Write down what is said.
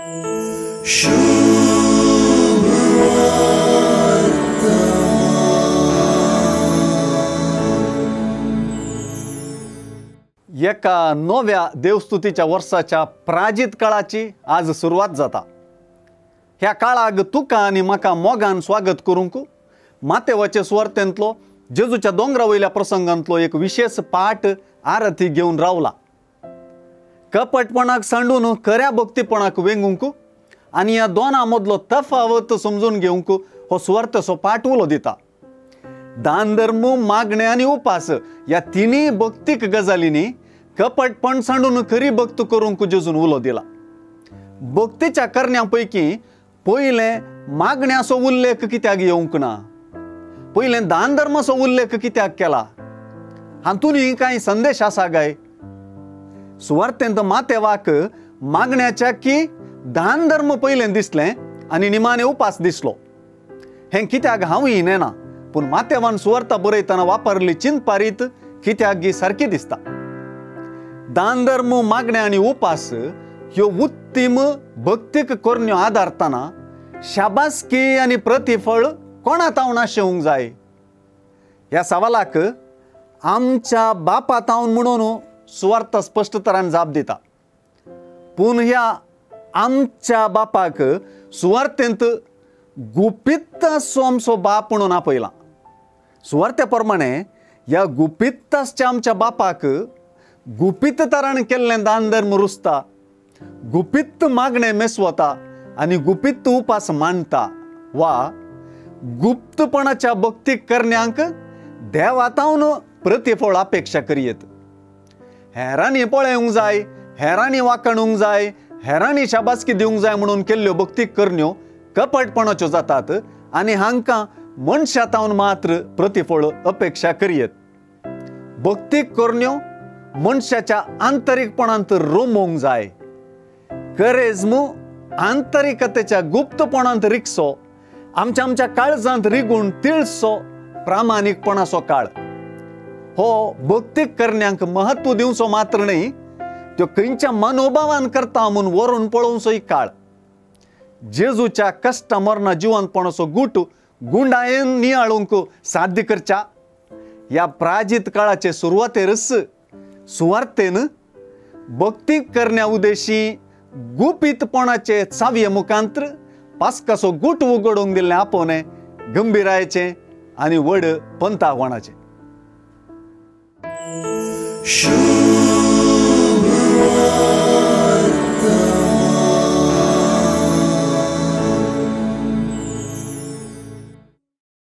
एका नव्या देवस्तुतीच्या वर्षाच्या प्राजित काळाची आज सुरुवात जाता। ह्या काळाक तुका आनी म्हाका मोगान स्वागत करूंक मातेवाचे सुवार्थेंतलो जेजूच्या दोंगरा वयल्या प्रसंगांतलो एक विशेष पाठ आरती घेवन रावला। कपटपणाक सांडून खऱ्या भक्तीपणाक वेंगूंक आनी ह्या दोनां मदलो तफावत समजून घेवंक हो सुवार्थेचो पाठ उलो दिता। दान धर्म, मागणे आनी उपास ह्या तिनी भक्तीक गजालींनी कपटपण सांडून खरी भक्त करूंक जेजून उलो दिला। भक्तीच्या करण्यापैकी पयले मागण्याचो उल्लेख कित्याक येवंक ना, पयले दान धर्माचो उल्लेख कित्याक केला, हातूंय कांय संदेश आसा काय? सुवार्थेंत मातेवाक मागण्याच्या की दान धर्म पयले दिसलें आनी निमाणे उपास दिसलो। हें कित्याक हांवूय नेना, पूण मातेवान सुवार्ता बरयतना वापरली चिंतपारीत कित्याक गी सारकी दिसता। दान धर्म, मागणे आनी उपास ह्यो उत्तीम भक्तीक करण्यो आदारतना शाबासकी आनी प्रतिफळ कोणा तावन आशेवंक जाय? ह्या सवालाक आमच्या बापा तावन म्हणून सुवार्थ स्पश्ट तरान जाप दिता। पूण ह्या आमच्या बापाक सुवार्थेंत गुपित असो आमचो बाप म्हणून आपयला। सुवार्थे प्रमाणे ह्या गुपित आमच्या बापाक गुपित तरान केल्लें दान धर्म रुजता, गुपित मागणे मेसवता आनी गुपित उपास मांडटा, वा गुप्तपणाच्या भक्तीक करण्यांक देवातावन प्रतिफळ अपेक्षा करियेत। हेरांनी पळोवंक जाय, हेरांनी वाखणूंक जाय, हेरांनी शाबासकी दिवंक जाय म्हणून केल्ल्यो भक्तीक करण्यो कपटपणाच्यो जातात आनी हांकां मनशातावन मात्र प्रतिफळ अपेक्षा करियेत। भक्तीक करण्यो मनशाच्या आंतरिकपणांत रोमोवंक जाय। करेजमू आंतरिकतेच्या गुप्तपणांत रिगसो, आमच्या काळजांत रिगून तिळसो प्रामाणिकपणाचो काळ। हो भक्तीक करण्यांक महत्व दिवचो मात्र न्ही, त्यो खंयच्या मनोभावान करता म्हूण व्हरून पळोवचोय काळ। जेजूच्या कश्ट मरणा जिवंतपणाचो गूट गुंडायेन नियाळूंक साध्य करच्या ह्या प्राजित काळाचे सुरवातेरच सुवार्थेन भक्तीक करण्या उद्देशी गुपीतपणाचे चावये मुखांत्र पास्काचो गूट उगडूंक दिल्लें आपोवणें गंभीरायेचें आनी व्हड पंथावणाचें।